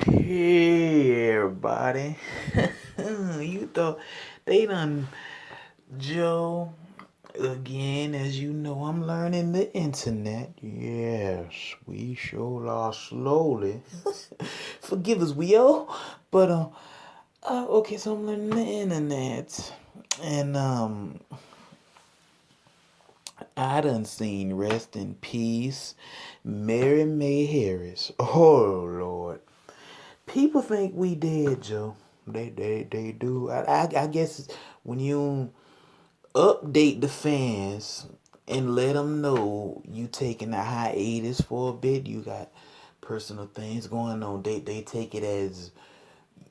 Hey everybody. You thought they done Joe again, as you know, I'm learning the internet. Yes, we sure are slowly. Forgive us, we all. But okay, so I'm learning the internet. And I done seen rest in peace Mary May Harris. Oh Lord. People think we dead, Joe. They do. I guess when you update the fans and let them know you taking a hiatus for a bit, you got personal things going on. They take it as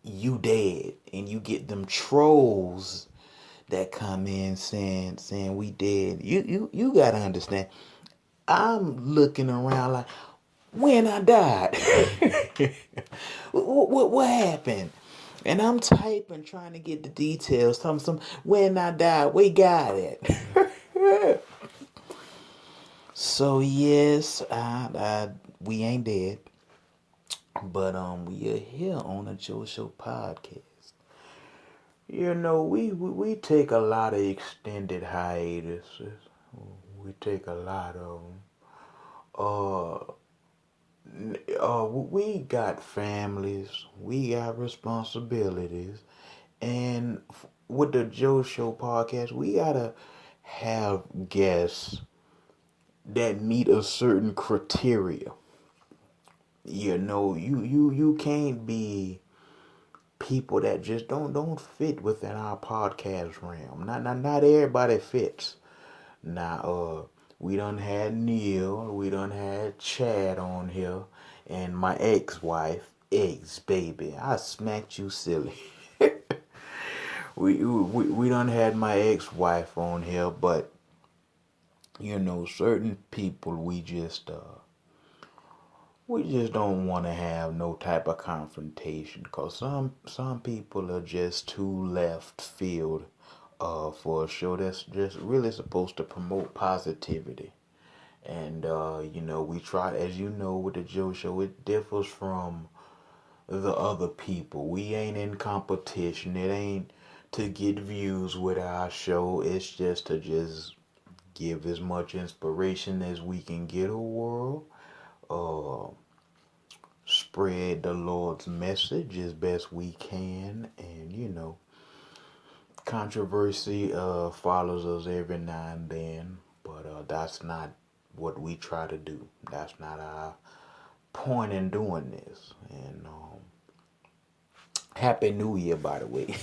you dead, and you get them trolls that come in saying we dead. You gotta understand. I'm looking around like when I died. What happened? And I'm typing, trying to get the details. Some when I died, we got it. So yes, we ain't dead, but we are here on the Joe Show podcast. You know, we take a lot of extended hiatuses. We take a lot of them. We got families, we got responsibilities, and with the Joe Show podcast, we gotta have guests that meet a certain criteria. You know, you can't be people that just don't fit within our podcast realm. Not everybody fits. Now, we done had Neil, we done had Chad on here, and my ex-wife, ex-baby. I smacked you silly. We done had my ex-wife on here, but you know, certain people we just don't want to have no type of confrontation, cause some people are just too left field for a show that's just really supposed to promote positivity. And you know, we try, as you know, with the Joe Show, it differs from the other people. We ain't in competition. It ain't to get views with our show. It's just give as much inspiration as we can get a world. Uh, Spread the Lord's message as best we can, and you know, controversy follows us every now and then, but that's not what we try to do. That's not our point in doing this. And Happy New Year, by the way.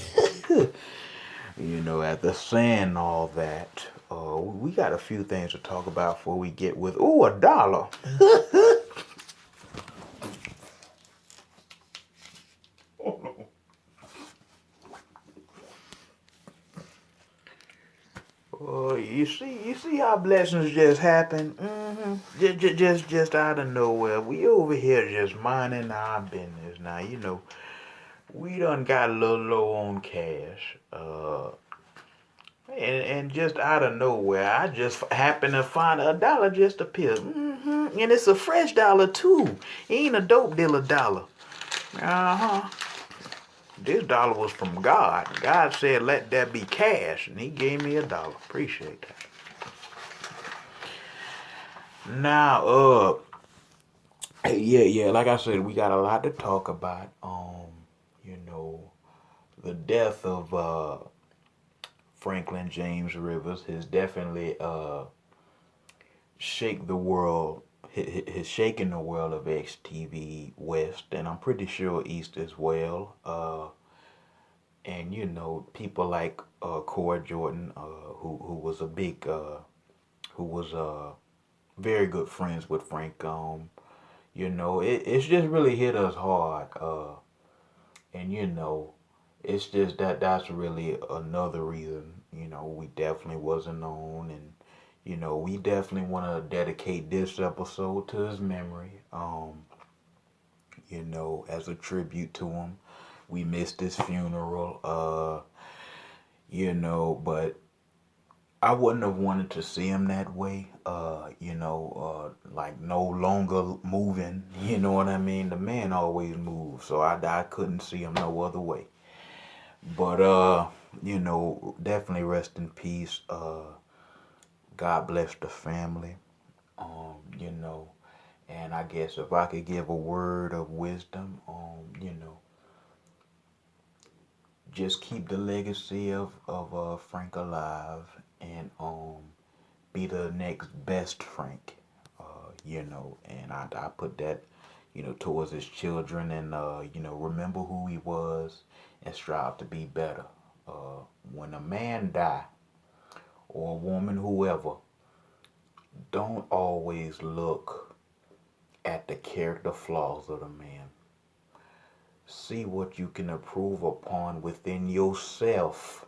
You know, after saying all that, we got a few things to talk about before we get with a dollar. You see how blessings just happen. Just out of nowhere. We over here just minding our business. Now you know we done got a little low on cash. And just out of nowhere, I just happened to find $1 just appeared. And it's a fresh dollar too. It ain't a dope dealer dollar. Uh huh. This dollar was from God. God said, "Let that be cash," and He gave me $1. Appreciate that. Now, yeah. Like I said, we got a lot to talk about. You know, the death of Franklin James Rivers has definitely shake the world. Has shaken the world of XTV West, and I'm pretty sure East as well. And you know, people like Cora Jordan, who was a big, who was very good friends with Frank. You know, it's just really hit us hard. And you know, it's just that's really another reason. You know, we definitely wasn't known, and you know, we definitely want to dedicate this episode to his memory. You know, as a tribute to him. We missed his funeral. You know, but I wouldn't have wanted to see him that way. Like no longer moving. You know what I mean? The man always moves, so I couldn't see him no other way. But definitely rest in peace. God bless the family. You know, and I guess if I could give a word of wisdom, just keep the legacy of Frank alive, and be the next best Frank. And I put that, towards his children, and remember who he was and strive to be better. When a man die, or a woman, whoever, don't always look at the character flaws of the man. See what you can improve upon within yourself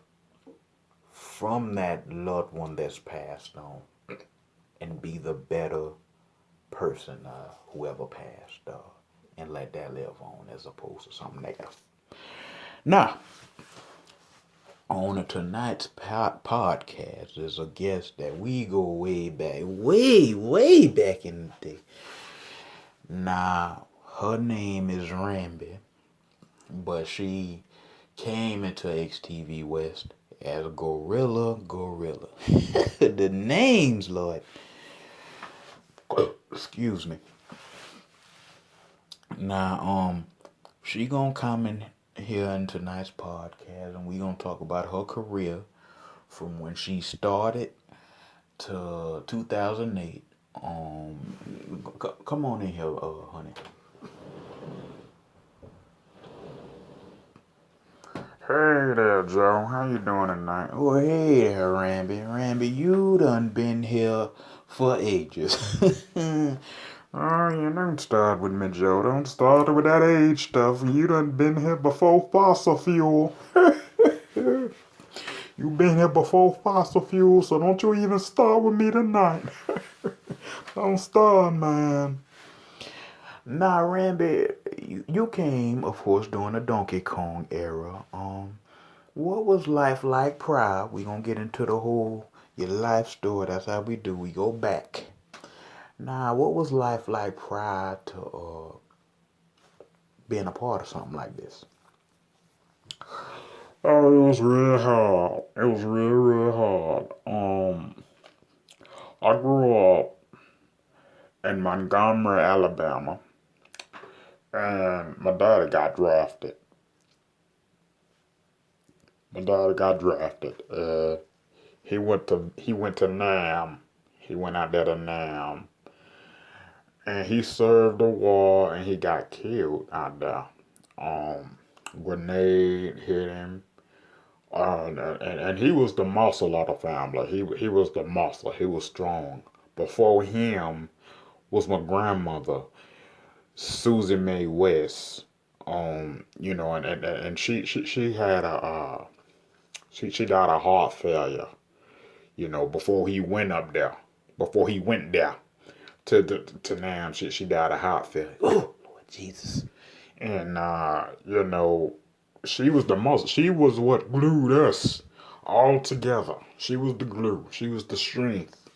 from that loved one that's passed on, and be the better person, whoever passed, and let that live on as opposed to something negative. Now, on tonight's podcast is a guest that we go way back, way back in the day. Now, her name is Rambi, but she came into XTV West as Gorilla. The names, Lord. Excuse me. Now, she gonna come in here in tonight's podcast, and we gonna talk about her career from when she started to 2008. Come on in here, honey. Hey there, Joe. How you doing tonight? Oh, hey there, Rambi. Rambi, you done been here for ages. Oh, you don't start with me, Joe. Don't start with that age stuff. You done been here before fossil fuel. You been here before fossil fuel, so don't you even start with me tonight. Don't start, man. Nah, Rambi, you came, of course, during the Donkey Kong era. What was life like prior? We gonna get into the whole your life story. That's how we do. We go back. Nah, what was life like prior to being a part of something like this? Oh, it was real hard. It was real hard. I grew up in Montgomery, Alabama, and my daddy got drafted. My daddy got drafted. He went to Nam. He went out there to Nam, and he served the war, and he got killed out there. Grenade hit him. And he was the muscle of the family. He was the muscle. He was strong. Before him was my grandmother, Susie Mae West. And she had she got a heart failure. Before he went up there, before he went there to Nam, she died of heart failure. Oh Lord Jesus! And she was the muscle. She was what glued us all together. She was the glue. She was the strength.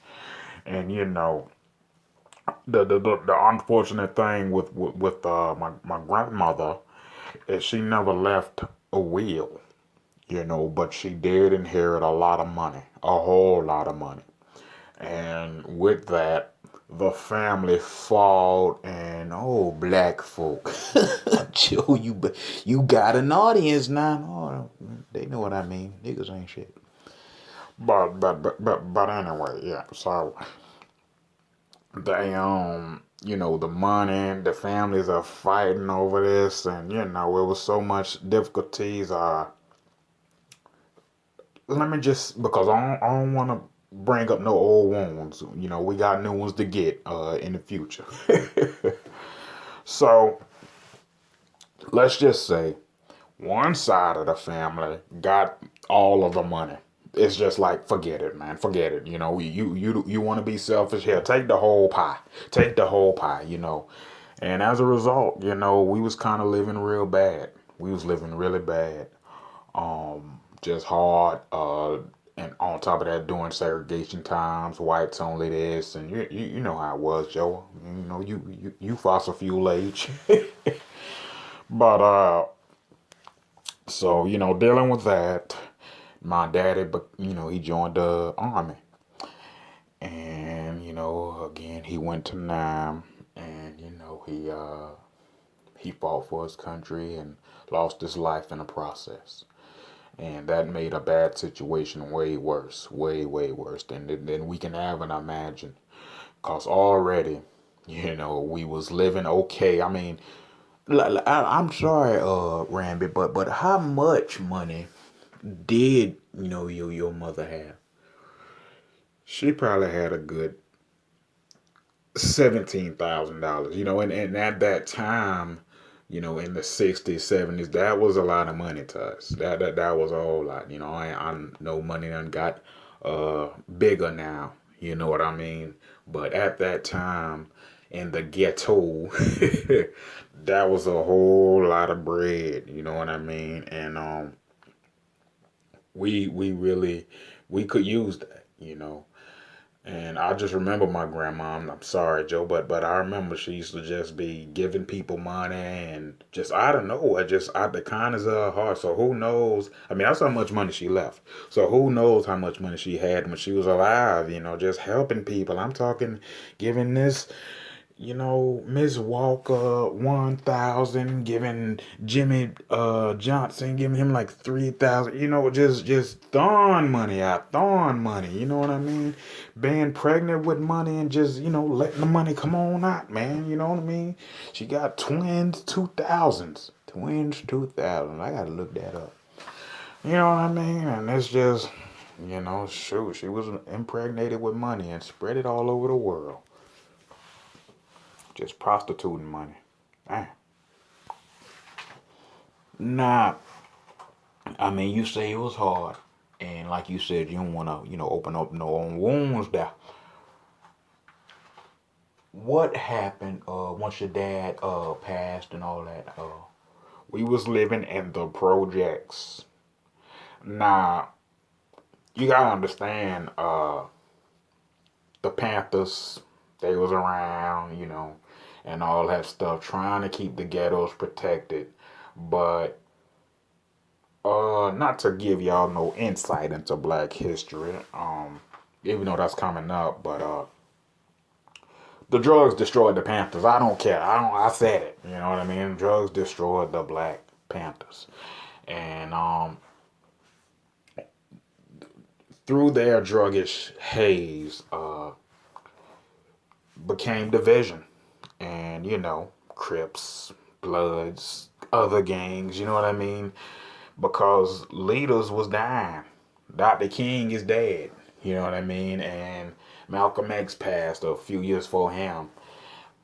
And the unfortunate thing with my grandmother is she never left a will. But she did inherit a lot of money, a whole lot of money. And with that, the family fought, and oh, black folk. Joe, you got an audience now. Oh, they know what I mean. Niggas ain't shit. But anyway, yeah. So they the money, the families are fighting over this, and it was so much difficulties. Let me just, because I don't want to bring up no old wounds. We got new ones to get in the future. So let's just say one side of the family got all of the money. It's just like, forget it, man. Forget it. You want to be selfish here. Take the whole pie. Take the whole pie. And as a result, we was kind of living real bad. We was living really bad. Just hard. And on top of that, doing segregation times, whites only this, and you know how it was, Joe. You know you fossil fuel age, but so dealing with that, my daddy, but he joined the army, and again he went to Nam, and he fought for his country and lost his life in the process. And that made a bad situation way worse, way worse than we can ever imagine. Cause already, we was living okay. I mean, I'm sorry, Rambi, but how much money did your mother have? She probably had a good $17,000. And at that time, in the 60s, 70s, that was a lot of money to us. That was a whole lot. I know money done got bigger now. You know what I mean? But at that time in the ghetto, that was a whole lot of bread. You know what I mean? And we really we could use that. And I just remember my grandma. I'm sorry, Joe, but I remember she used to just be giving people money and just I don't know, just out the kindness of her heart. So who knows? I mean, that's how much money she left. So who knows how much money she had when she was alive? Just helping people. I'm talking, giving this Miss Walker 1,000, giving Jimmy Johnson, giving him like 3,000, just throwing money out, throwing money, you know what I mean? Being pregnant with money and just, letting the money come on out, man, you know what I mean? She got twins, 2,000s. Twins, 2,000. I gotta look that up. You know what I mean? And it's just, shoot, she was impregnated with money and spread it all over the world. Just prostituting money. Damn. Nah, I mean, you say it was hard. And like you said, you don't want to, open up no own wounds there. What happened once your dad passed and all that? We was living in the projects. Now, you gotta understand, the Panthers, they was around, and all that stuff, trying to keep the ghettos protected. But not to give y'all no insight into Black history, even though that's coming up, but the drugs destroyed the Panthers. I don't care. I said it. You know what I mean? Drugs destroyed the Black Panthers, and through their druggish haze, became division, and Crips, Bloods, other gangs. You know what I mean? Because leaders was dying. Dr. King is dead. You know what I mean? And Malcolm X passed a few years before him,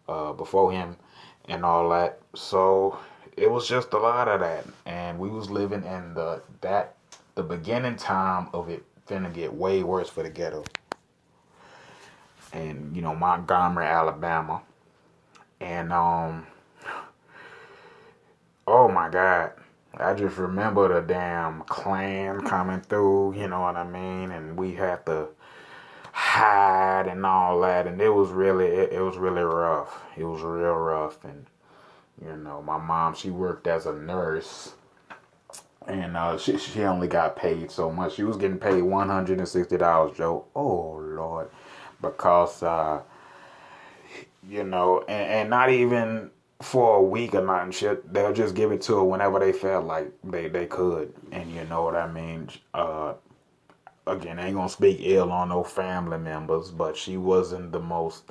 and all that. So it was just a lot of that, and we was living in the beginning time of it finna get way worse for the ghetto. And Montgomery, Alabama, and oh my God. I just remember the damn Klan coming through, you know what I mean? And we had to hide and all that, and it was really rough. It was real rough. And my mom, she worked as a nurse, and she only got paid so much. She was getting paid $160, Joe. Oh Lord, because and not even for a week or nothing. Shit, they'll just give it to her whenever they felt like they could, and you know what I mean. Again, I ain't gonna speak ill on no family members, but she wasn't the most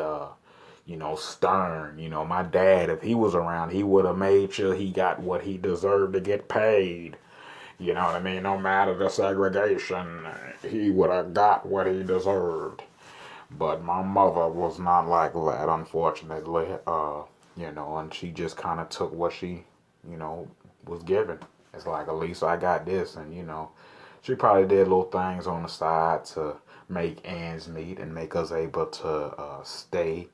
stern. My dad, if he was around, he would have made sure he got what he deserved to get paid. You know what I mean? No matter the segregation, he would have got what he deserved. But my mother was not like that, unfortunately. And she just kind of took what she, was given. It's like, at least I got this. And, she probably did little things on the side to make ends meet and make us able to stay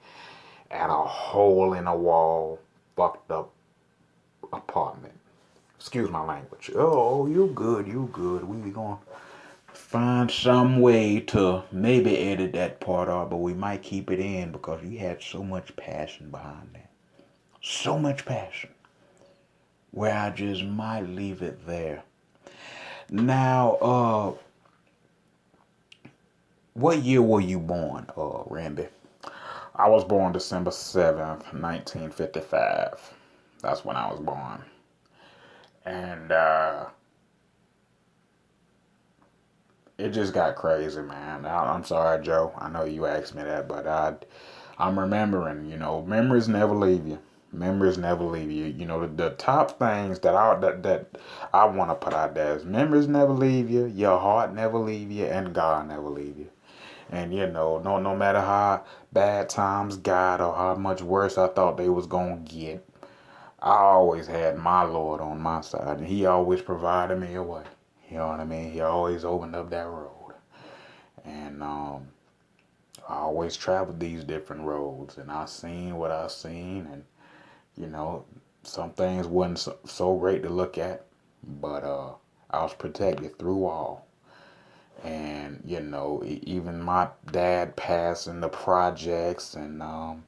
at a hole in a wall, fucked up apartment. Excuse my language. Oh, you good, you good. We going find some way to maybe edit that part out, but we might keep it in because you had so much passion behind that. So much passion. Where I just might leave it there. Now, what year were you born, Rambi? I was born December 7th, 1955. That's when I was born. And it just got crazy, man. I'm sorry, Joe. I know you asked me that, but I'm remembering. Memories never leave you. Memories never leave you. The top things that I want to put out there is memories never leave you, your heart never leave you, and God never leave you. And no matter how bad times got or how much worse I thought they was gonna get, I always had my Lord on my side, and He always provided me a way. You know what I mean? He always opened up that road, and I always traveled these different roads, and I seen what I seen, and you know, some things wasn't so great to look at, but I was protected through all. And even my dad passing the projects, and having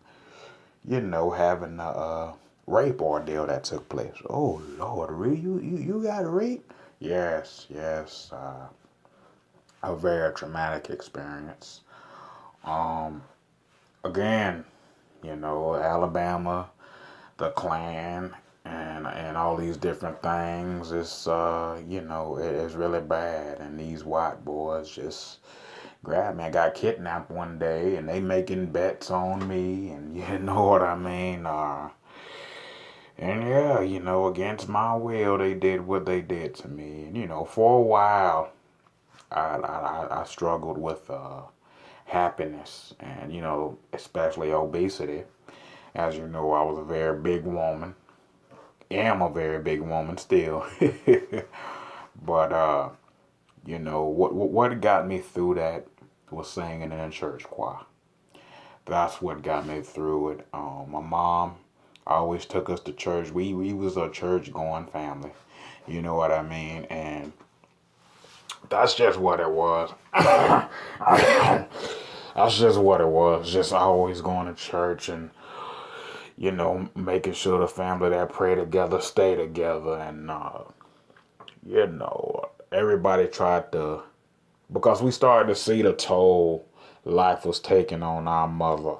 a rape ordeal that took place. Oh Lord, really? You got raped? Yes, yes. A very traumatic experience. Um, Again, Alabama, the Klan, and all these different things. It's really bad, and these white boys just grabbed me. I got kidnapped one day, and they making bets on me, and you know what I mean. And yeah, against my will, they did what they did to me. And for a while, I struggled with happiness, and especially obesity. As you know, I was a very big woman. Am a very big woman still. But what got me through that was singing in a church choir. That's what got me through it. My mom always took us to church. We was a church going family. You know what I mean? And that's just what it was. That's just what it was. Just always going to church, and making sure the family that pray together stay together. And everybody tried to, because we started to see the toll life was taking on our mother.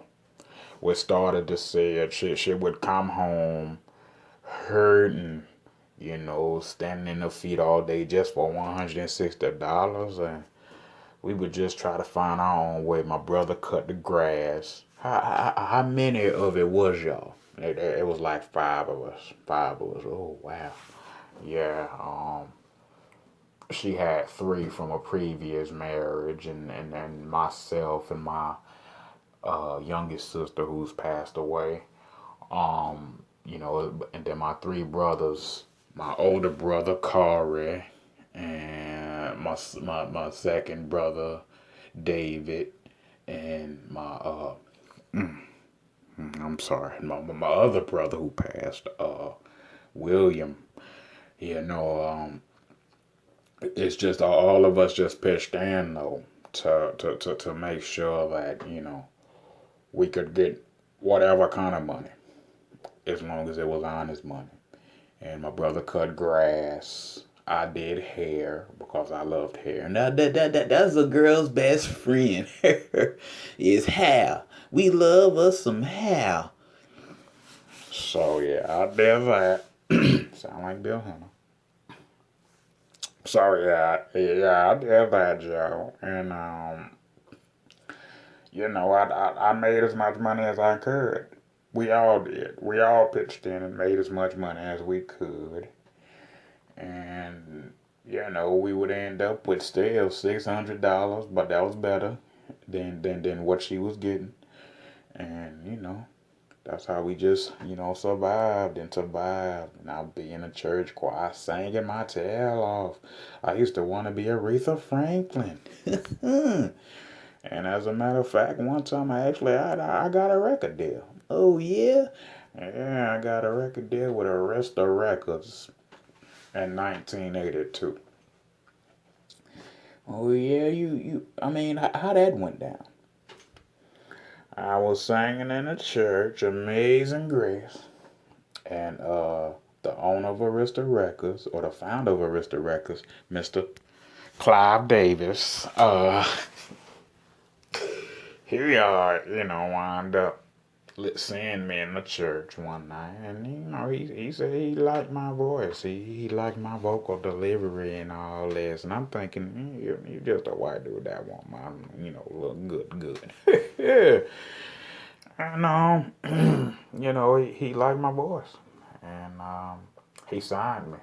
We started to see it. She would come home hurting, standing in her feet all day just for $160. And we would just try to find our own way. My brother cut the grass. How many of it was y'all? It was like five of us. Five of us. Oh, wow. Yeah. She had three from a previous marriage, and myself and my youngest sister who's passed away. And then my three brothers, my older brother Corey, and my second brother David, and I'm sorry, my other brother who passed, William. It's just all of us just pitched in though to make sure that we could get whatever kind of money, as long as it was honest money. And my brother cut grass. I did hair because I loved hair. Now that's a girl's best friend is hair. We love us some hair. So yeah, I did that. Sound like Bill Hunter. So yeah, I did that, Joe. And I made as much money as I could. We all did. We all pitched in and made as much money as we could. And we would end up with still $600, but that was better than what she was getting. And that's how we just survived and survived. And I'd be in a church choir singing my tail off. I used to want to be Aretha Franklin. And as a matter of fact, one time I got a record deal. Oh yeah? Yeah, I got a record deal with Arista Records in 1982. Oh yeah, I mean, how that went down? I was singing in a church, Amazing Grace, and the owner of Arista Records, or the founder of Arista Records, Mr. Clive Davis, here we are, wind up seeing me in the church one night, and he said he liked my voice, he liked my vocal delivery and all this, and I'm thinking, you just a white dude that want my, look good. Yeah, and he liked my voice, and he signed me,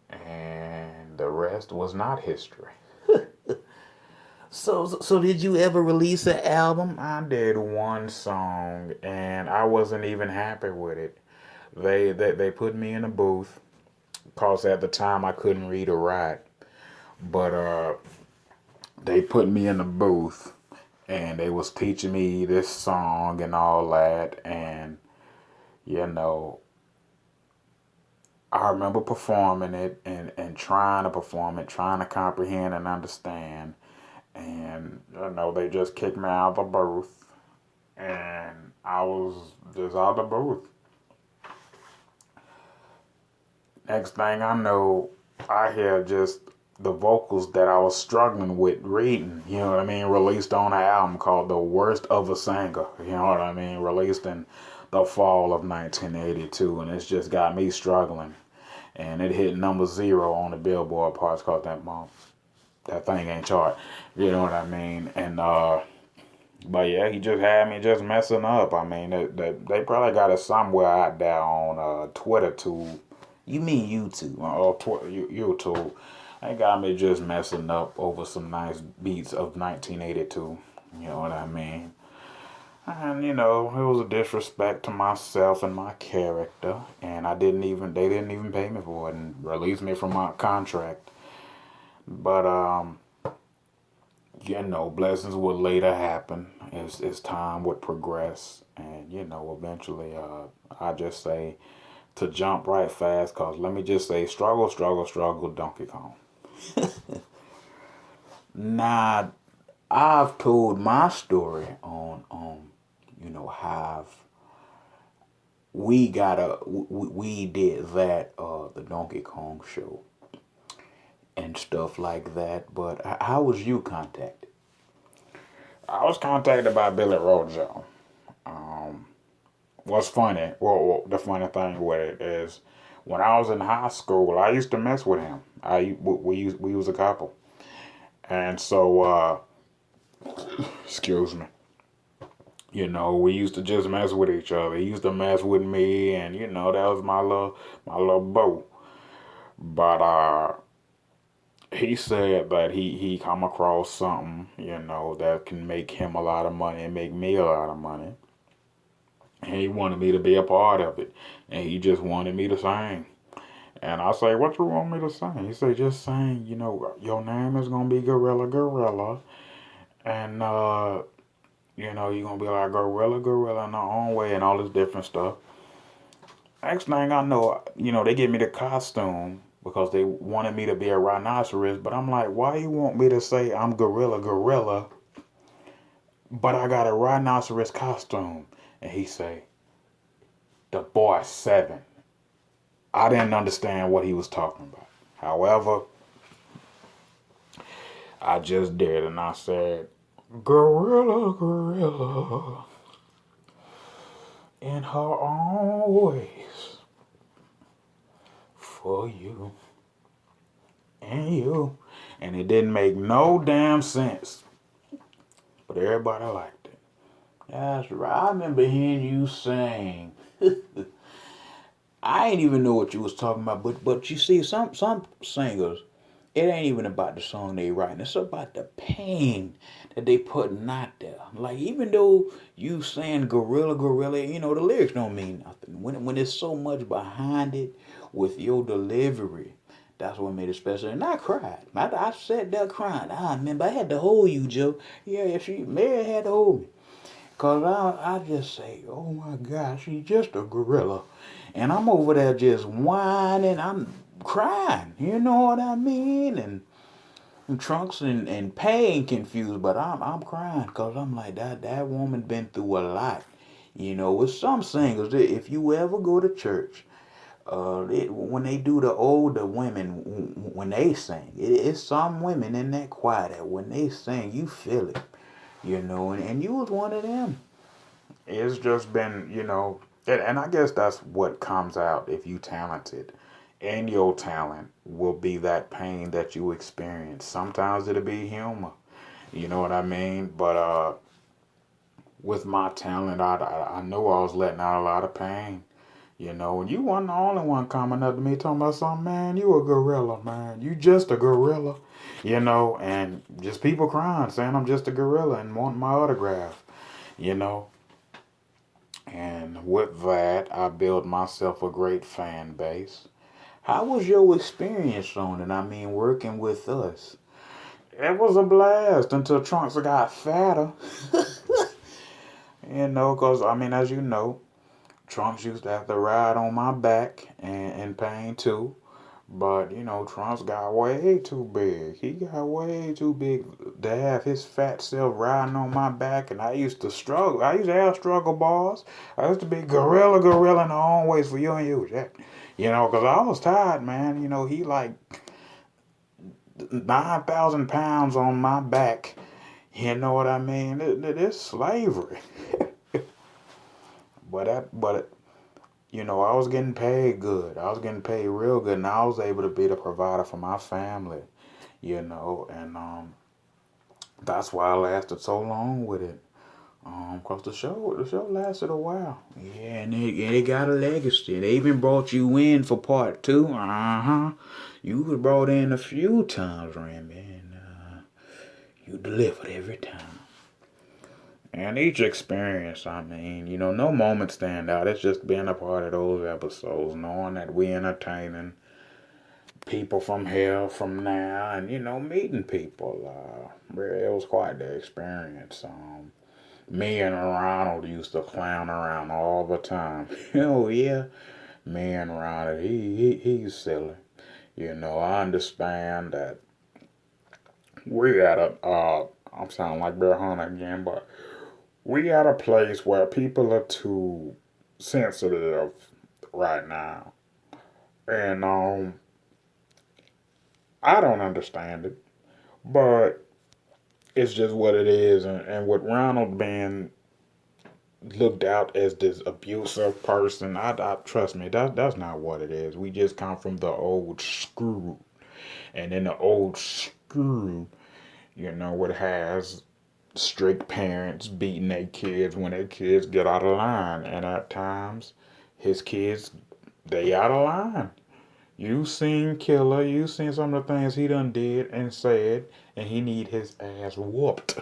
and the rest was not history. So did you ever release an album? I did one song, and I wasn't even happy with it. They put me in a booth, cause at the time I couldn't read or write, but they put me in a booth, and they was teaching me this song and all that, and you know I remember performing it and trying to perform it, trying to comprehend and understand. And, they just kicked me out of the booth. And I was just out of the booth. Next thing I know, I hear just the vocals that I was struggling with reading, you know what I mean, released on an album called The Worst of a Singer, you know what I mean, released in the fall of 1982. And it's just got me struggling. And it hit number 0 on the Billboard parts called that month. That thing ain't chart. You know what I mean? And but yeah, he just had me just messing up. I mean, they probably got it somewhere out there on Twitter too. You mean YouTube? Or YouTube. They got me just messing up over some nice beats of 1982. You know what I mean? And it was a disrespect to myself and my character. And they didn't even pay me for it and released me from my contract. But blessings would later happen as time would progress, and eventually, I just say to jump right fast, cause let me just say, struggle, struggle, struggle, Donkey Kong. Now, I've told my story on how we did that the Donkey Kong show and stuff like that. But how was you contacted? I was contacted by Billy Rojo. What's funny? Well, the funny thing with it is, when I was in high school, I used to mess with him. We was a couple, and so excuse me. We used to just mess with each other. He used to mess with me, and that was my little beau. But he said that he come across something, that can make him a lot of money and make me a lot of money. And he wanted me to be a part of it. And he just wanted me to sing. And I say, what you want me to sing? He said, just sing, your name is gonna be Gorilla Gorilla. And you're gonna be like Gorilla Gorilla in our own way and all this different stuff. Next thing I know, they give me the costume because they wanted me to be a rhinoceros, but I'm like, why you want me to say I'm Gorilla Gorilla, but I got a rhinoceros costume? And he say, the boy 7. I didn't understand what he was talking about. However, I just did, and I said, Gorilla Gorilla in her own ways for you and you. And it didn't make no damn sense, but everybody liked it. That's right. I remember hearing you sing. I ain't even know what you was talking about, but you see, some singers, it ain't even about the song they writing. It's about the pain that they putting out there. Like, even though you saying gorilla gorilla, the lyrics don't mean nothing. When there's so much behind it with your delivery, that's what made it special. And I cried. I sat there crying. I remember I had to hold you, Joe. Yeah, Mary had to hold me. Cause I just say, oh my gosh, she's just a gorilla. And I'm over there just whining, I'm crying, you know what I mean? And Trunks and Pain confused, but I'm crying because I'm like that woman been through a lot. With some singers, if you ever go to church, when they do the older women, when they sing, it's some women in that choir that when they sing, you feel it, and you was one of them. It's just been, and I guess that's what comes out if you talented. And your talent will be that pain that you experience. Sometimes it'll be humor, you know what I mean? But with my talent, I know I was letting out a lot of pain. And you wasn't the only one coming up to me talking about something, man, you a gorilla, man. You just a gorilla. And just people crying, saying I'm just a gorilla and wanting my autograph, you know. And with that, I built myself a great fan base. How was your experience on it? I mean, working with us. It was a blast until Trunks got fatter. Because, I mean, as you know, Trunks used to have to ride on my back and Pain too. But, Trunks got way too big. He got way too big to have his fat self riding on my back. And I used to struggle. I used to have struggle balls. I used to be gorilla in the own ways for you and you, Jack. Because I was tired, man. He like 9,000 pounds on my back. You know what I mean? It's slavery. But I was getting paid good. I was getting paid real good, and I was able to be the provider for my family. And that's why I lasted so long with it. Cause the show lasted a while. Yeah, and it got a legacy. They even brought you in for part two. You was brought in a few times, Rambi, and you delivered every time. And each experience, I mean, no moment stand out. It's just being a part of those episodes, knowing that we entertaining people from here, from now, and meeting people. It was quite the experience. Me and Ronald used to clown around all the time. Oh yeah, me and Ronald, he's silly. I understand that we at a I'm sounding like Bear Hunter again, but we at a place where people are too sensitive right now, and I don't understand it, but it's just what it is. And with Ronald being looked out as this abusive person, I trust me, that's not what it is. We just come from the old school, and in the old school, it has strict parents beating their kids when their kids get out of line, and at times, his kids they out of line. You seen Killer, you seen some of the things he done did and said, and he need his ass whooped.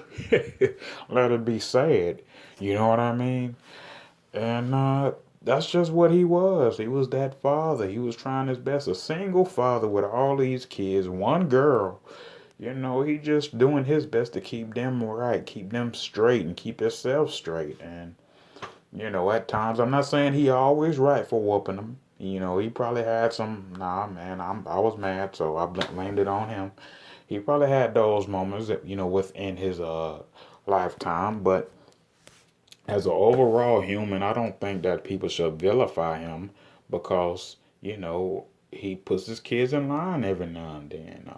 Let it be said. You know what I mean? And that's just what he was. He was that father. He was trying his best. A single father with all these kids, one girl. He just doing his best to keep them right, keep them straight, and keep himself straight. And at times, I'm not saying he always right for whooping them. He probably had some. Nah, man, I was mad, so I blamed it on him. He probably had those moments that within his lifetime, but as an overall human, I don't think that people should vilify him because he puts his kids in line every now and then.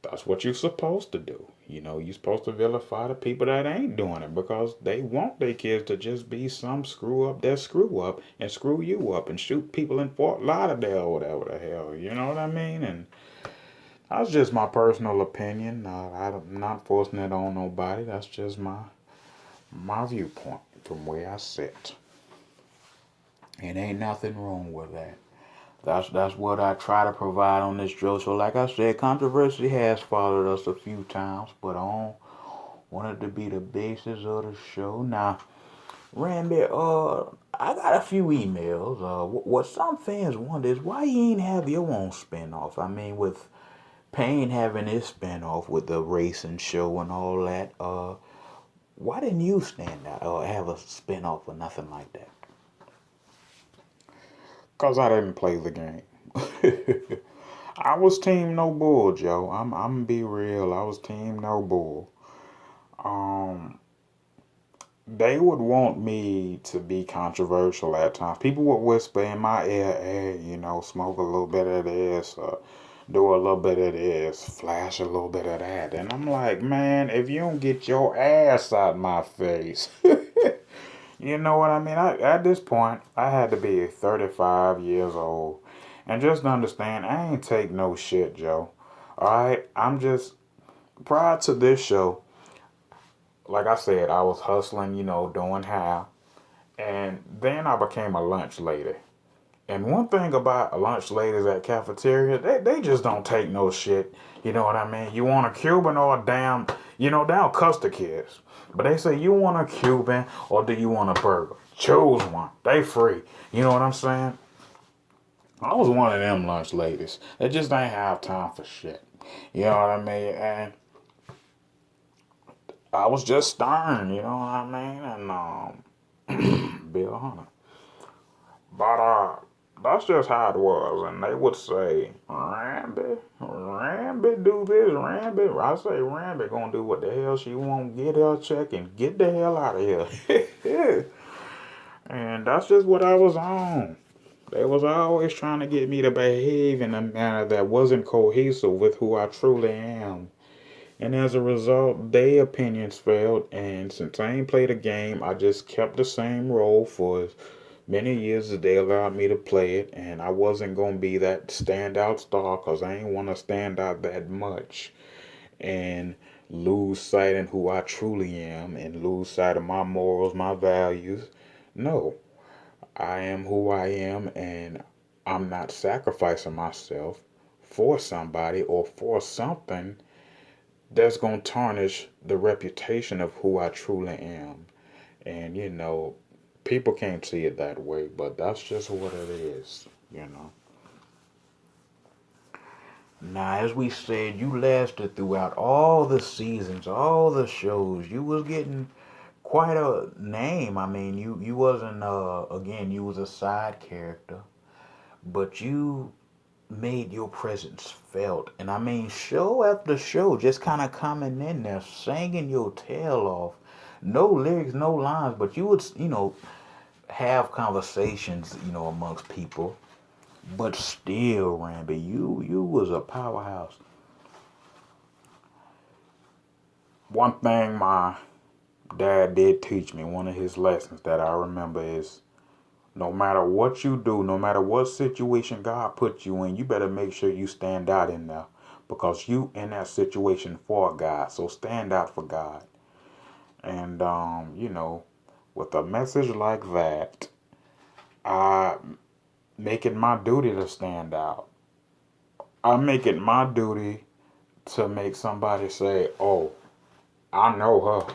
That's what you're supposed to do. You're supposed to vilify the people that ain't doing it because they want their kids to just be some screw up that screw up and screw you up and shoot people in Fort Lauderdale or whatever the hell. You know what I mean? And that's just my personal opinion. I'm not forcing it on nobody. That's just my viewpoint from where I sit. And ain't nothing wrong with that. That's what I try to provide on this show. So like I said, controversy has followed us a few times, but I don't want it to be the basis of the show. Now, Rambi, I got a few emails. What some fans wonder is why you ain't have your own spinoff. I mean, with Payne having his spinoff with the racing show and all that, why didn't you stand out or have a spinoff or nothing like that? Because I didn't play the game. I was team no bull, Joe. I'm gonna be real. I was team no bull. Um, they would want me to be controversial at times. People would whisper in my ear, hey, smoke a little bit of this, do a little bit of this, flash a little bit of that. And I'm like, man, if you don't get your ass out my face. You know what I mean? At this point, I had to be 35 years old. And just understand, I ain't take no shit, Joe. Alright? I'm just, prior to this show, like I said, I was hustling, doing how. And then I became a lunch lady. And one thing about lunch ladies at cafeteria, they just don't take no shit. You know what I mean? You want a Cuban or a damn, they don't cuss the kids. But they say, you want a Cuban or do you want a burger? Choose one. They free. You know what I'm saying? I was one of them lunch ladies. They just ain't have time for shit. You know what I mean? And I was just stern, you know what I mean? And Bill Hunter. But that's just how it was. And they would say, Rambi do this, Rambi. I say, Rambi gonna do what the hell she want, get her check and get the hell out of here. And that's just what I was on. They was always trying to get me to behave in a manner that wasn't cohesive with who I truly am. And as a result, their opinions failed. And since I ain't played a game, I just kept the same role for as many years as they allowed me to play it. And I wasn't going to be that standout star because I ain't want to stand out that much and lose sight of who I truly am and lose sight of my morals, my values. No, I am who I am, and I'm not sacrificing myself for somebody or for something that's going to tarnish the reputation of who I truly am. And, people can't see it that way, but that's just what it is. Now, as we said, you lasted throughout all the seasons, all the shows. You was getting quite a name. I mean, you wasn't again, you was a side character, but you made your presence felt. And I mean, show after show, just kind of coming in there, singing your tail off. No lyrics, no lines, but you would, have conversations, amongst people. But still, Rambi, you was a powerhouse. One thing my dad did teach me, one of his lessons that I remember is no matter what you do, no matter what situation God puts you in, you better make sure you stand out in there because you in that situation for God. So stand out for God. And with a message like that, I make it my duty to stand out. I make it my duty to make somebody say, "Oh, I know her."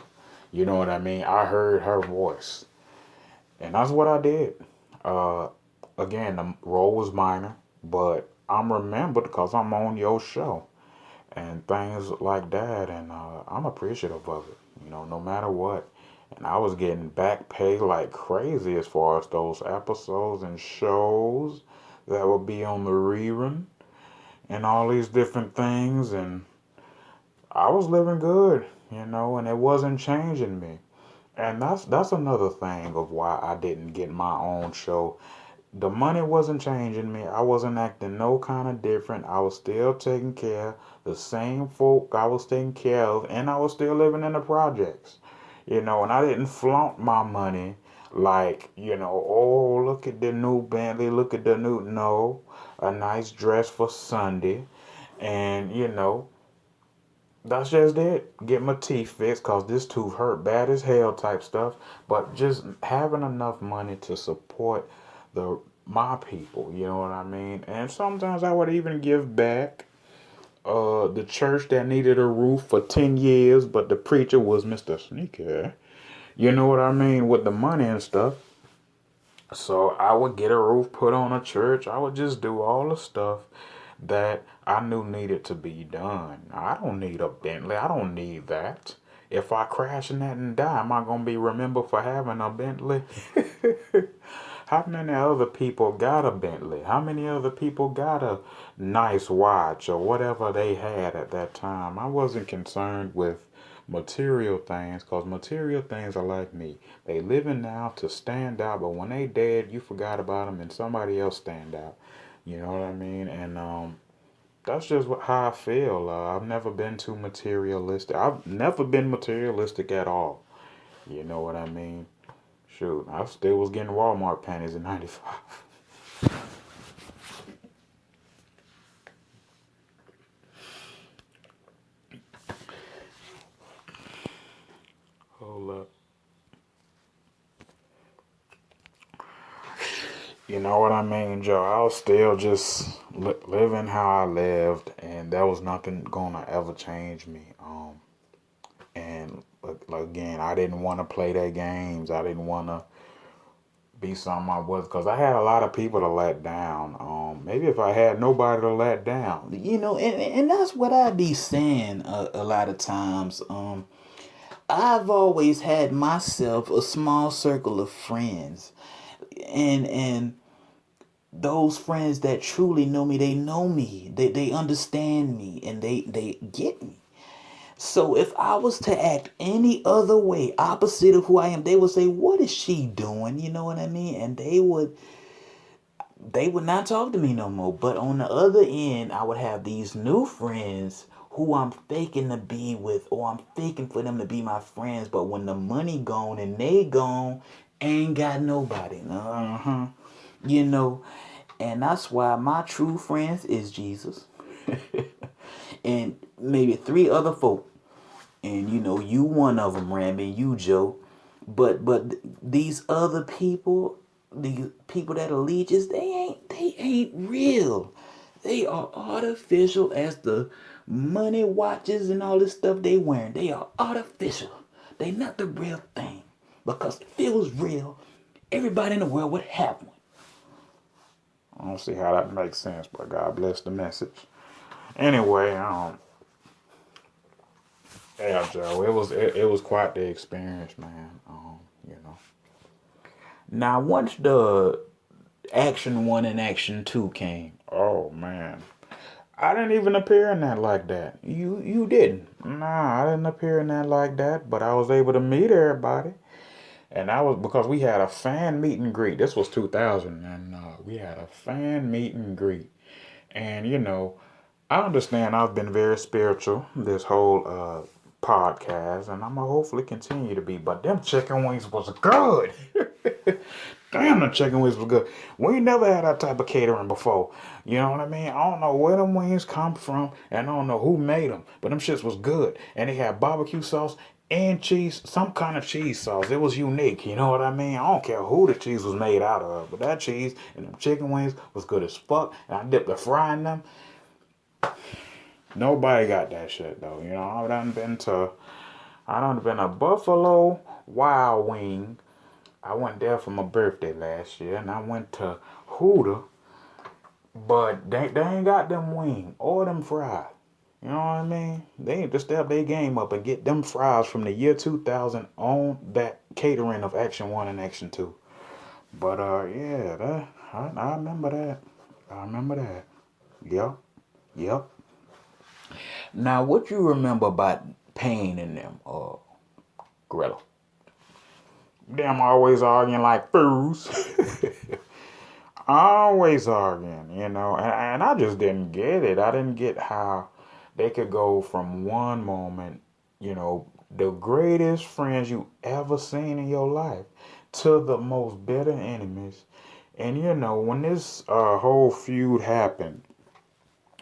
You know what I mean? I heard her voice. And that's what I did. Uh, Again, the role was minor, but I'm remembered because I'm on your show and things like that. And I'm appreciative of it, no matter what. And I was getting back pay like crazy as far as those episodes and shows that would be on the rerun and all these different things. And I was living good, and it wasn't changing me. And that's another thing of why I didn't get my own show. The money wasn't changing me. I wasn't acting no kind of different. I was still taking care of the same folk I was taking care of, and I was still living in the projects. And I didn't flaunt my money like, oh, look at the new Bentley, look at the new, no, a nice dress for Sunday. And, that's just it. Get my teeth fixed because this tooth hurt bad as hell type stuff. But just having enough money to support my people, you know what I mean? And sometimes I would even give back. The church that needed a roof for 10 years, but the preacher was Mr. Sneaker. You know what I mean? With the money and stuff. So I would get a roof put on a church. I would just do all the stuff that I knew needed to be done. I don't need a Bentley. I don't need that. If I crash in that and die, am I going to be remembered for having a Bentley? How many other people got a Bentley? How many other people got a nice watch or whatever they had at that time? I wasn't concerned with material things because material things are like me. They living now to stand out, but when they dead, you forgot about them and somebody else stand out. You know what I mean? And that's just how I feel. I've never been too materialistic. I've never been materialistic at all. You know what I mean? Shoot, I still was getting Walmart panties in '95. Hold up. You know what I mean, Joe? I was still just living how I lived, and there was nothing gonna ever change me. And again, I didn't want to play their games. I didn't want to be something I was, because I had a lot of people to let down. Maybe if I had nobody to let down. And that's what I be saying a lot of times. I've always had myself a small circle of friends, and those friends that truly know me, they understand me, and they get me. So if I was to act any other way opposite of who I am, they would say, "What is she doing?" You know what I mean? And they would not talk to me no more. But on the other end, I would have these new friends who I'm faking to be with, or I'm faking for them to be my friends. But when the money gone and they gone, ain't got nobody. You know, and that's why my true friends is Jesus and maybe three other folk. And you one of them, Rambi, you Joe. But these other people, the people that are leeches, they ain't real. They are artificial as the money watches and all this stuff they wearing. They are artificial. They not the real thing. Because if it was real, everybody in the world would have one. I don't see how that makes sense, but God bless the message. Anyway, yeah, Joe, it was quite the experience, man. You know. Now, once the Action One and Action Two came, oh man, I didn't even appear in that like that. You didn't. Nah, I didn't appear in that like that. But I was able to meet everybody, and that was because we had a fan meet and greet. This was 2000, and we had a fan meet and greet. And I understand I've been very spiritual this whole podcast, and I'm gonna hopefully continue to be. But them chicken wings was good. Damn, the chicken wings was good. We never had that type of catering before. You know what I mean? I don't know where them wings come from, and I don't know who made them, but them shits was good. And they had barbecue sauce and cheese, some kind of cheese sauce. It was unique. You know what I mean? I don't care who the cheese was made out of, but that cheese and them chicken wings was good as fuck. And I dipped the fry in them. Nobody got that shit though. I done been a Buffalo Wild Wing. I went there for my birthday last year, and I went to Hooter, but they ain't got them wing or them fries. You know what I mean? They need to step their game up and get them fries from the year 2000 on that catering of Action 1 and Action 2. But yeah, I remember that. I remember that. Yep. Yep. Now, what you remember about Pain in them, Gorilla? Them always arguing like fools. Always arguing, and I just didn't get it. I didn't get how they could go from one moment, the greatest friends you ever seen in your life, to the most bitter enemies. And when this whole feud happened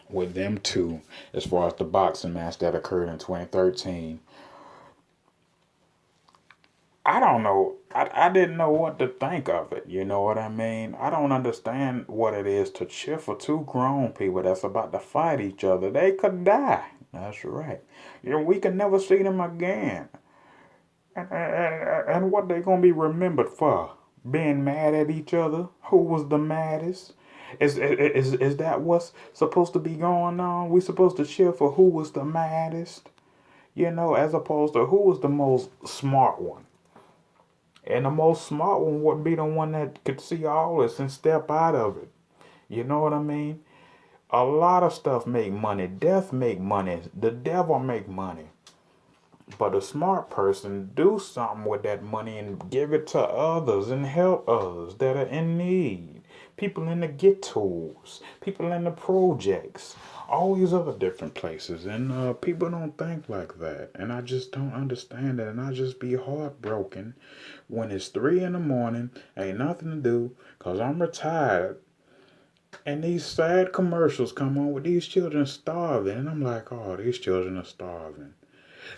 with them two, as far as the boxing match that occurred in 2013, I don't know. I didn't know what to think of it. You know what I mean? I don't understand what it is to cheer for two grown people that's about to fight each other. They could die. That's right. We could never see them again. And what they gonna be remembered for? Being mad at each other? Who was the maddest? Is that what's supposed to be going on? We supposed to cheer for who was the maddest? As opposed to who was the most smart one. And the most smart one would be the one that could see all this and step out of it. You know what I mean? A lot of stuff make money. Death make money. The devil make money. But a smart person do something with that money and give it to others and help others that are in need. People in the ghettos, people in the projects, all these other different places. And people don't think like that. And I just don't understand it. And I just be heartbroken when it's 3 in the morning, ain't nothing to do, because I'm retired. And these sad commercials come on with these children starving. And I'm like, oh, these children are starving.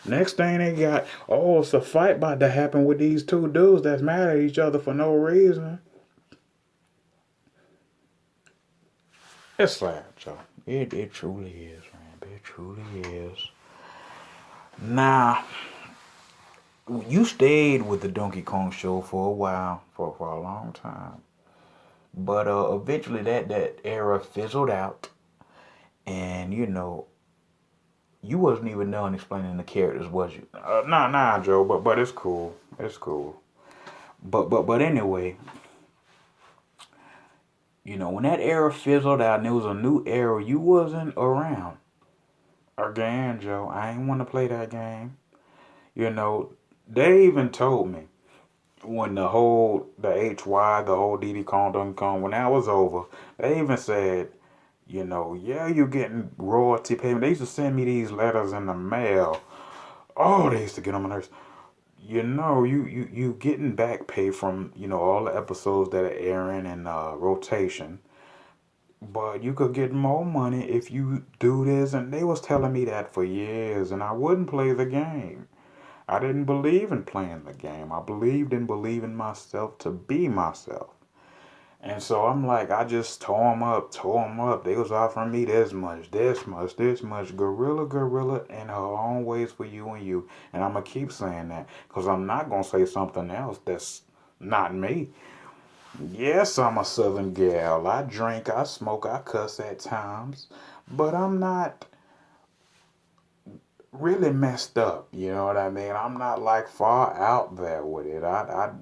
Next thing they got, oh, it's a fight about to happen with these two dudes that's mad at each other for no reason. It's sad, Joe. It truly is, man. It truly is. Now, you stayed with the Donkey Kong show for a while, for a long time. But eventually that era fizzled out. And, you wasn't even done explaining the characters, was you? Nah, Joe, but it's cool. It's cool. But anyway, when that era fizzled out and there was a new era, you wasn't around. Again, Joe, I ain't want to play that game. You know, they even told me when the whole Diddy Kong Donkey Kong, when that was over, they even said, yeah, you're getting royalty payment. They used to send me these letters in the mail. Oh, they used to get on my nerves. You getting back pay from all the episodes that are airing and rotation, but you could get more money if you do this. And they was telling me that for years, and I wouldn't play the game. I didn't believe in playing the game. I believed in believing myself to be myself. And so I'm like, I just tore them up. They was offering me this much. Gorilla in her own ways for you and you. And I'm going to keep saying that because I'm not going to say something else that's not me. Yes, I'm a Southern gal. I drink, I smoke, I cuss at times. But I'm not really messed up. You know what I mean? I'm not like far out there with it.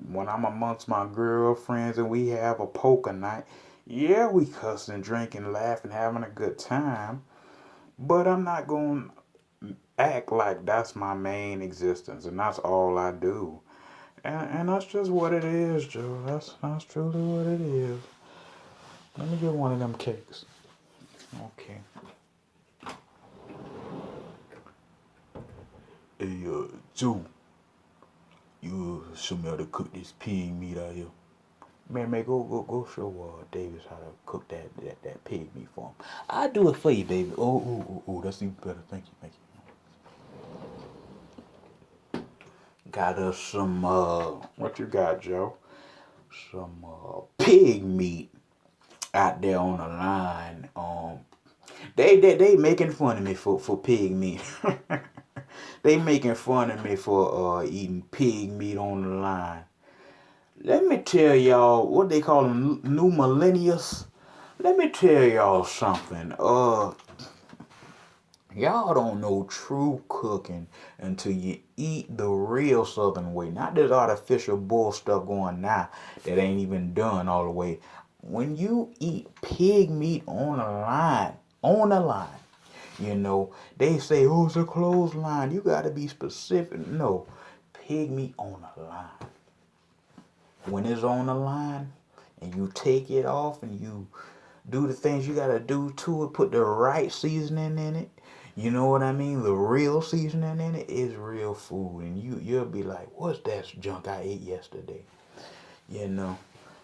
When I'm amongst my girlfriends and we have a poker night, yeah, we cuss and drink and laugh and having a good time. But I'm not going to act like that's my main existence and that's all I do. And that's just what it is, Joe. That's truly what it is. Let me get one of them cakes. Okay. Hey, Joe, you show me how to cook this pig meat out here. Man, go show Davis how to cook that pig meat for him. I do it for you, baby. Oh, that's even better. Thank you. Got us some what you got, Joe? Some pig meat out there on the line. They making fun of me for pig meat. They making fun of me for eating pig meat on the line. Let me tell y'all what they call them, new millennials. Let me tell y'all something. Y'all don't know true cooking until you eat the real Southern way. Not this artificial bull stuff going now that ain't even done all the way. When you eat pig meat on the line, they say, oh, it's a clothesline. You got to be specific. No, pig meat on the line. When it's on the line and you take it off and you do the things you got to do to it, put the right seasoning in it. You know what I mean? The real seasoning in it is real food. And you'll be like, what's that junk I ate yesterday? You know.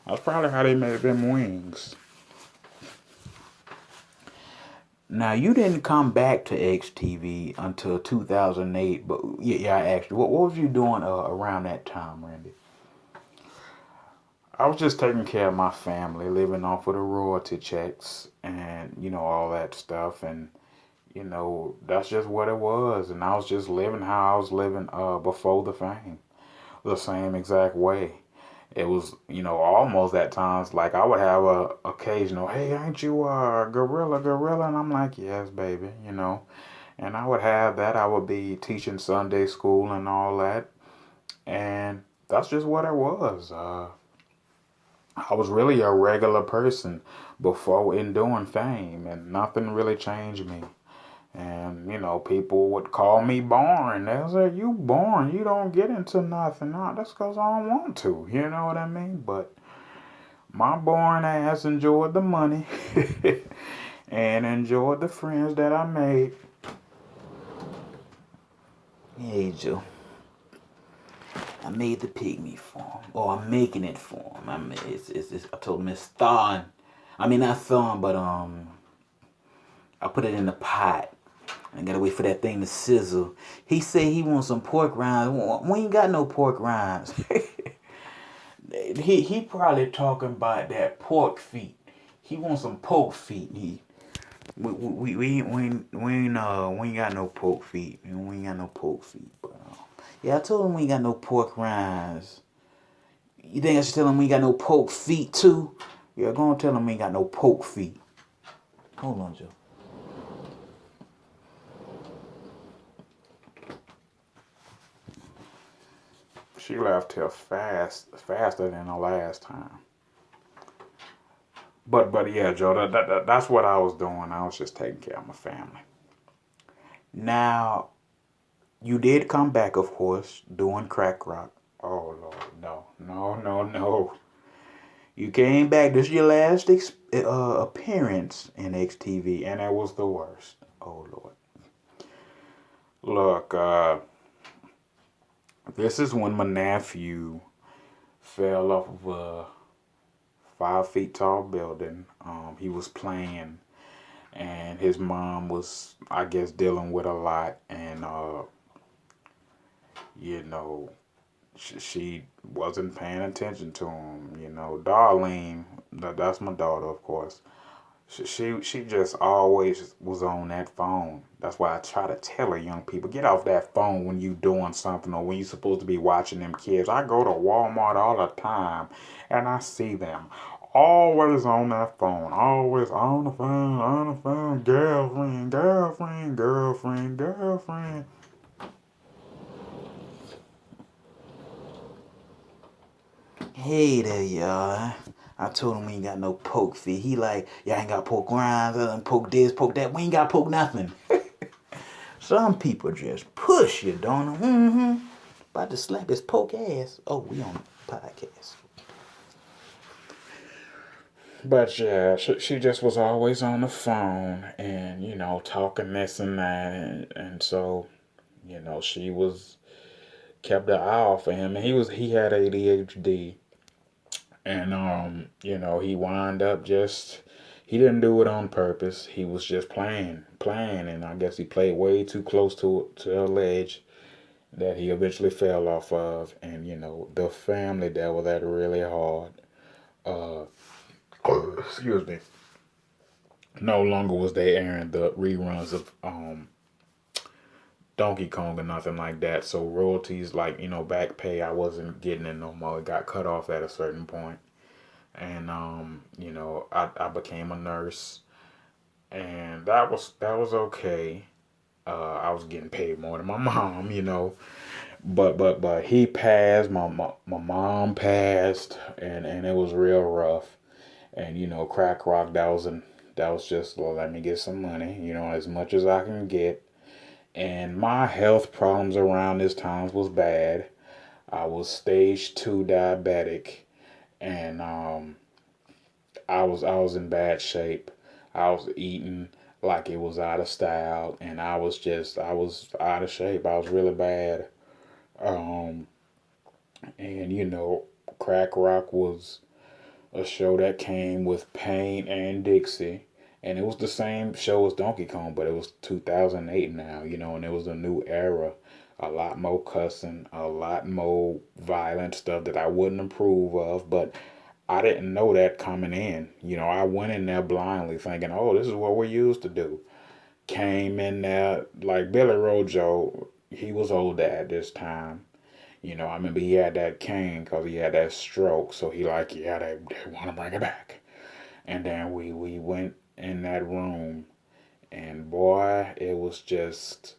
That's probably how they made them wings. Now, you didn't come back to XTV until 2008, but yeah, I asked you, what was you doing around that time, Randy? I was just taking care of my family, living off of the royalty checks and, all that stuff. And, that's just what it was. And I was just living how I was living before the fame, the same exact way. It was, almost at times like I would have a occasional, hey, ain't you gorilla? And I'm like, yes, baby. And I would have that. I would be teaching Sunday school and all that. And that's just what it was. I was really a regular person before in doing fame, and nothing really changed me. And people would call me boring. They would say, "You boring. You don't get into nothing." No, that's because I don't want to. You know what I mean? But my boring ass enjoyed the money and enjoyed the friends that I made. Hey Joe, I made the pygmy for him, or I'm making it for him. I told him it's thawing. I mean not thawing, but I put it in the pot. I gotta wait for that thing to sizzle. He said he wants some pork rinds. We ain't got no pork rinds. he probably talking about that pork feet. He wants some pork feet. We ain't got no pork feet. We ain't got no pork feet. But yeah, I told him we ain't got no pork rinds. You think I should tell him we ain't got no pork feet too? Yeah, go and tell him we ain't got no pork feet. Hold on, Joe. She left here faster than the last time. But yeah, Joe, that's what I was doing. I was just taking care of my family. Now, you did come back, of course, doing crack rock. Oh Lord, no, no, no, no. You came back. This is your last appearance in XTV, and it was the worst. Oh Lord. Look, this is when my nephew fell off of a 5 feet tall building. He was playing, and his mom was, I guess, dealing with a lot, and you know, she wasn't paying attention to him. Darlene, that's my daughter, of course. She just always was on that phone. That's why I try to tell her, young people, get off that phone when you doing something or when you supposed to be watching them kids. I go to Walmart all the time and I see them always on that phone, always on the phone, girlfriend, girlfriend, girlfriend, girlfriend. Hey there, y'all. I told him we ain't got no poke feet. He like, y'all ain't got poke rinds, poke this, poke that. We ain't got poke nothing. Some people just push you, don't they? Mm-hmm. About to slap his poke ass. Oh, we on podcast. But yeah, she just was always on the phone and, talking this and that. And so, she was, kept her eye off of him. And he had ADHD. And he wound up just he didn't do it on purpose. He was just playing, and I guess he played way too close to a ledge that he eventually fell off of. And the family dealt with that really hard. Uh, excuse me. No longer was they airing the reruns of Donkey Kong or nothing like that. So royalties, like back pay, I wasn't getting it no more. It got cut off at a certain point. And I became a nurse, and that was okay. I was getting paid more than my mom, but he passed. My mom passed, and it was real rough. And crack rock, that was just, well, let me get some money, as much as I can get. And my health problems around this time was bad. I was stage 2 diabetic, and I was in bad shape. I was eating like it was out of style, and I was out of shape. I was really bad. Um, and Crack Rock was a show that came with Payne and Dixie, and it was the same show as Donkey Kong, but it was 2008 now, and it was a new era. A lot more cussing, a lot more violent stuff that I wouldn't approve of, but I didn't know that coming in. I went in there blindly thinking, oh, this is what we used to do. Came in there like Billy Rojo, he was older at this time. I remember he had that cane because he had that stroke. So he like, yeah, they want to bring it back. And then we went in that room, and boy, it was just,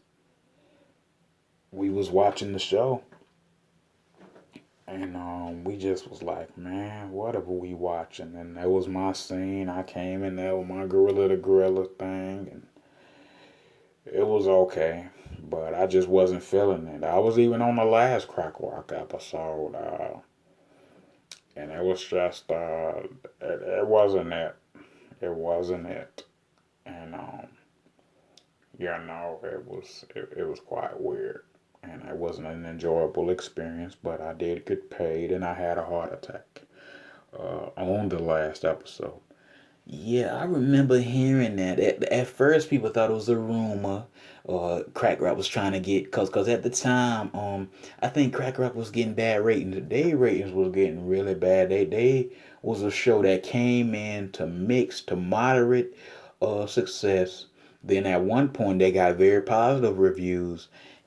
we was watching the show. And we just was like, man, what are we watching? And that was my scene. I came in there with my Gorilla the Gorilla thing, and it was okay, but I just wasn't feeling it. I was even on the last Crack Rock episode, and it was just, it wasn't it. It wasn't it. And, it was quite weird. And it wasn't an enjoyable experience, but I did get paid, and I had a heart attack on the last episode. Yeah, I remember hearing that. At first, people thought it was a rumor, or Crack Rock was trying to get, cause at the time, I think Crack Rock was getting bad ratings. Their ratings was getting really bad. They was a show that came in to mixed to moderate, success. Then at one point, they got very positive reviews,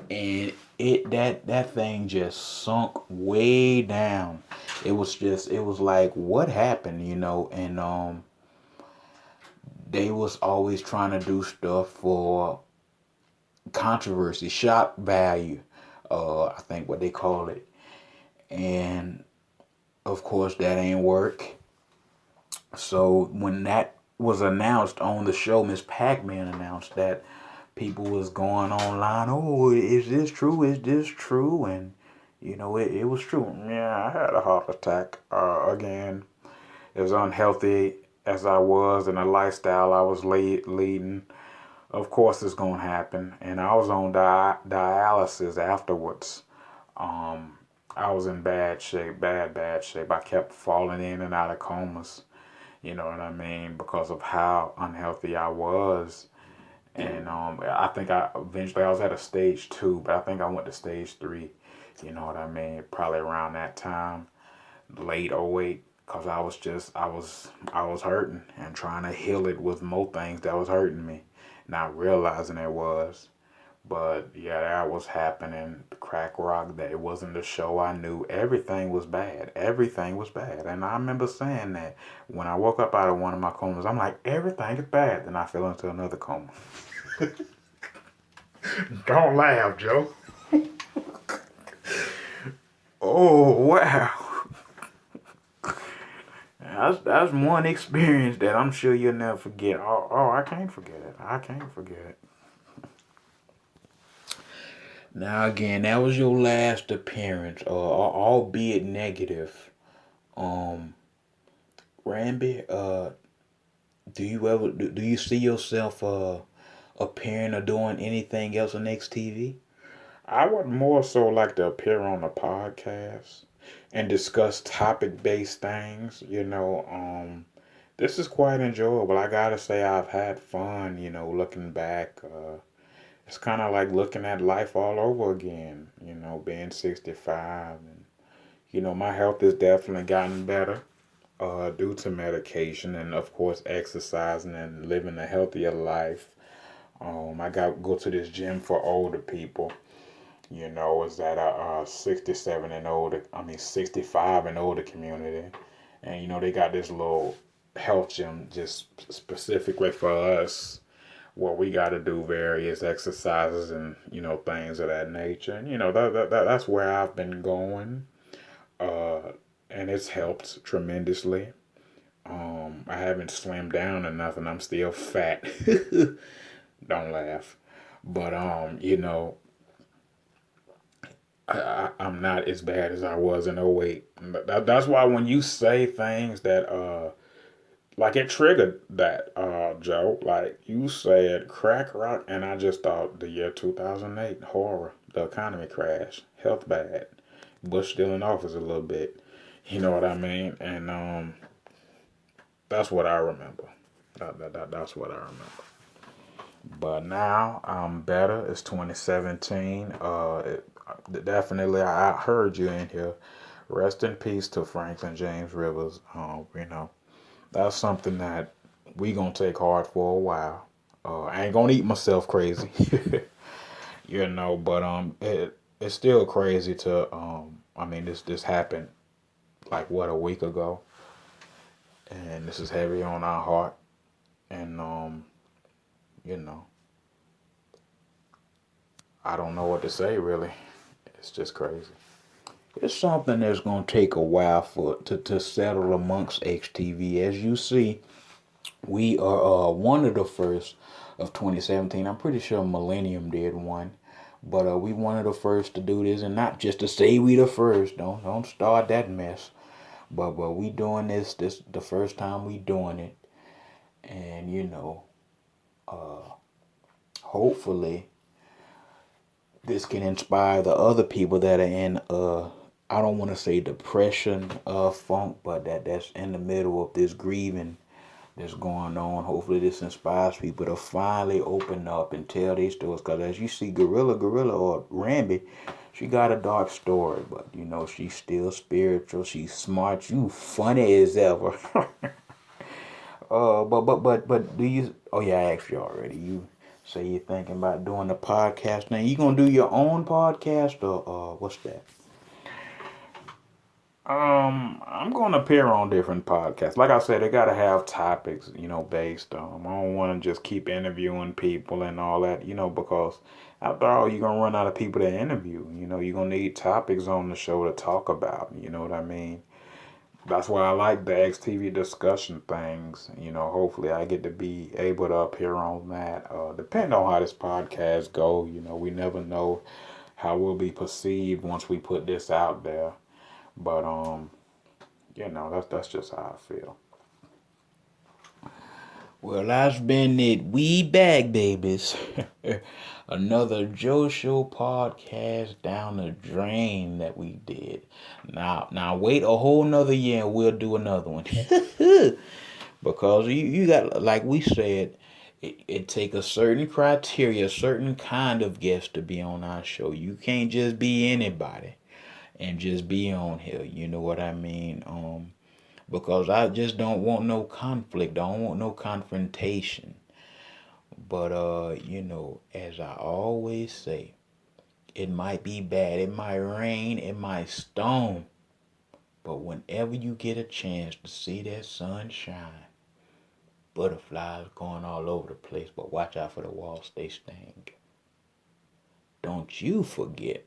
and that thing just sunk way down. It was like, what happened, and they was always trying to do stuff for controversy, shock value, I think what they call it. And of course that ain't work. So when that was announced on the show, Miss Pac-Man announced that people was going online, oh, is this true? Is this true? And it was true. Yeah, I had a heart attack. Again, as unhealthy as I was and the lifestyle I was leading, of course it's gonna happen. And I was on dialysis afterwards. Um, I was in bad shape, bad shape. I kept falling in and out of comas. You know what I mean? Because of how unhealthy I was. And I think I was at a stage 2, but I think I went to stage 3. You know what I mean? Probably around that time, late '08, because I was hurting and trying to heal it with more things that was hurting me, not realizing it was. But yeah, that was happening. Crack Rock, that it wasn't the show I knew. Everything was bad. Everything was bad. And I remember saying that when I woke up out of one of my comas, I'm like, everything is bad. Then I fell into another coma. Don't laugh, Joe. Oh wow. That's one experience that I'm sure you'll never forget. I can't forget it. I can't forget it. Now again, that was your last appearance, albeit negative. Um, Rambi, do you see yourself appearing or doing anything else on XTV? I would more so like to appear on a podcast and discuss topic based things. This is quite enjoyable. I gotta say, I've had fun, looking back. It's kind of like looking at life all over again, being 65. And, my health has definitely gotten better due to medication and, of course, exercising and living a healthier life. I got to go to this gym for older people. Is that a 67 and older, 65 and older community. And, they got this little health gym just specifically for us where we got to do various exercises and, things of that nature. And, that's where I've been going. Uh, and it's helped tremendously. I haven't slimmed down or nothing. I'm still fat. Don't laugh. But, I'm not as bad as I was in '08. That's why when you say things that like it triggered that Joe, like you said Crack Rock, and I just thought the year 2008 horror, the economy crash, health bad, Bush still in office a little bit, you know what I mean? And that's what I remember. That's what I remember. But now I'm better. It's 2017. Definitely, I heard you in here. Rest in peace to Franklin James Rivers. That's something that we gonna take hard for a while. I ain't gonna eat myself crazy, but it's still crazy to this happened like what, a week ago, and this is heavy on our heart, and you know I don't know what to say really. It's just crazy. It's something that's gonna take a while for to settle amongst XTV. As you see, we are one of the first of 2017. I'm pretty sure Millennium did one, but we one of the first to do this, and not just to say we the first. Don't start that mess. But we doing this the first time we doing it, and hopefully this can inspire the other people that are in I don't want to say depression, funk, but that's in the middle of this grieving that's going on. Hopefully this inspires people to finally open up and tell their stories. Because as you see, Gorilla or Rambi, she got a dark story, but she's still spiritual. She's smart. You funny as ever. But do you? Oh yeah, I asked you already. You say you're thinking about doing the podcast now. You gonna do your own podcast or what's that? I'm gonna appear on different podcasts. Like I said, they gotta have topics, based on. I don't want to just keep interviewing people and all that, because after all, you're gonna run out of people to interview. You're gonna need topics on the show to talk about. You know what I mean? That's why I like the XTV discussion things. Hopefully I get to be able to appear on that. Depending on how this podcast go, we never know how we'll be perceived once we put this out there. But that's just how I feel. Well, that's been it. We back, babies. Another Joe Show podcast down the drain that we did. Now wait a whole nother year and we'll do another one. Because you got, like we said, it take a certain criteria, a certain kind of guest to be on our show. You can't just be anybody and just be on here. You know what I mean? Because I just don't want no conflict. I don't want no confrontation. But as I always say, it might be bad, it might rain, it might storm. But whenever you get a chance to see that sun shine, butterflies going all over the place, but watch out for the walls, they sting. Don't you forget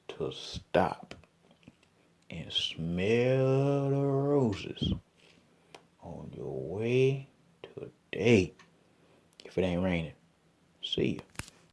to stop and smell the roses on your way today. If it ain't raining, see you.